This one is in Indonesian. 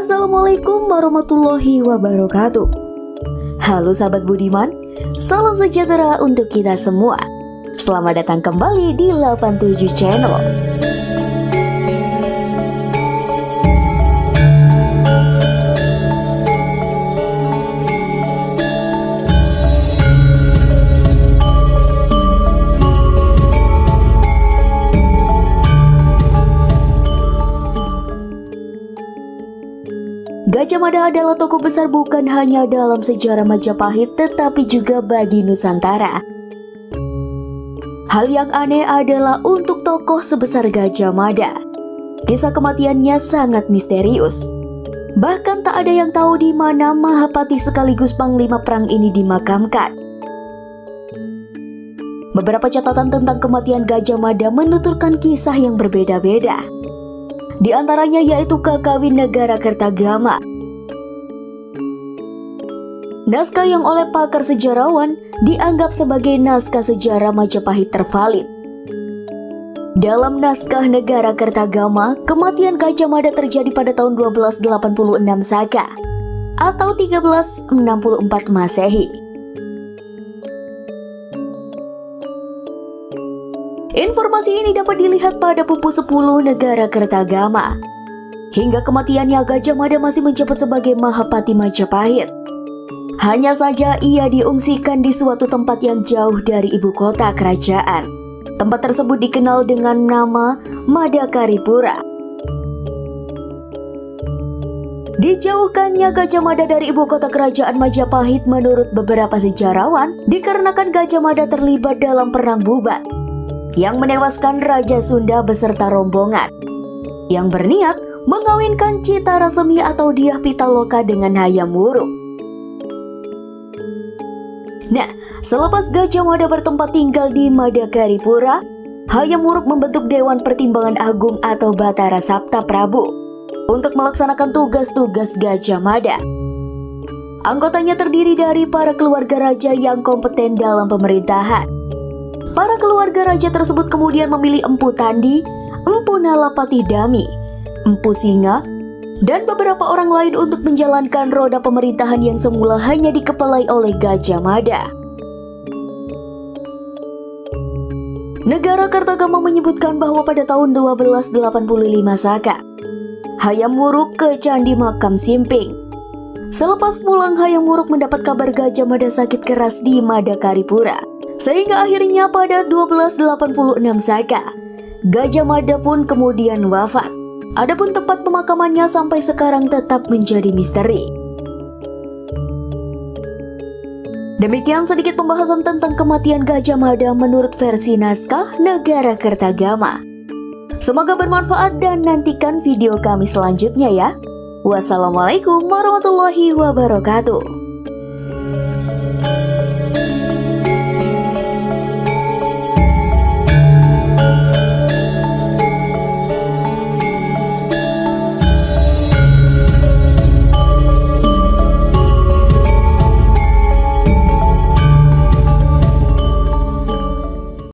Assalamualaikum warahmatullahi wabarakatuh. Halo sahabat Budiman, salam sejahtera untuk kita semua. Selamat datang kembali di 87 Channel. Gajah Mada adalah tokoh besar bukan hanya dalam sejarah Majapahit tetapi juga bagi Nusantara. Hal yang aneh adalah untuk tokoh sebesar Gajah Mada, kisah kematiannya sangat misterius. Bahkan tak ada yang tahu di mana Mahapati sekaligus Panglima Perang ini dimakamkan. Beberapa catatan tentang kematian Gajah Mada menuturkan kisah yang berbeda-beda. Di antaranya yaitu Kakawin Negara Kertagama. Naskah yang oleh pakar sejarawan dianggap sebagai naskah sejarah Majapahit tervalid. Dalam naskah Negara Kertagama, kematian Gajah Mada terjadi pada tahun 1286 Saka atau 1364 Masehi. Informasi ini dapat dilihat pada buku 10 Negara Kertagama. Hingga kematiannya Gajah Mada masih menjabat sebagai Mahapati Majapahit. Hanya saja ia diungsikan di suatu tempat yang jauh dari ibu kota kerajaan. Tempat tersebut dikenal dengan nama Madakaripura. Dijauhkannya Gajah Mada dari ibu kota kerajaan Majapahit menurut beberapa sejarawan dikarenakan Gajah Mada terlibat dalam perang Bubat yang menewaskan Raja Sunda beserta rombongan yang berniat mengawinkan Citara Semi atau Dyah Pitaloka dengan Hayam Wuruk. Nah, selepas Gajah Mada bertempat tinggal di Madakaripura, Hayam Wuruk membentuk Dewan Pertimbangan Agung atau Batara Sapta Prabu untuk melaksanakan tugas-tugas Gajah Mada. Anggotanya terdiri dari para keluarga raja yang kompeten dalam pemerintahan. Para keluarga raja tersebut kemudian memilih Empu Tandi, Empu Nalapati Dami, Empu Singa, dan beberapa orang lain untuk menjalankan roda pemerintahan yang semula hanya dikepalai oleh Gajah Mada. Negara Kertagama menyebutkan bahwa pada tahun 1285 Saka, Hayam Wuruk ke Candi Makam Simping. Selepas pulang, Hayam Wuruk mendapat kabar Gajah Mada sakit keras di Madakaripura. Sehingga akhirnya pada 1286 Saka, Gajah Mada pun kemudian wafat. Adapun tempat pemakamannya sampai sekarang tetap menjadi misteri. Demikian sedikit pembahasan tentang kematian Gajah Mada menurut versi naskah Negara Kertagama. Semoga bermanfaat dan nantikan video kami selanjutnya ya. Wassalamualaikum warahmatullahi wabarakatuh.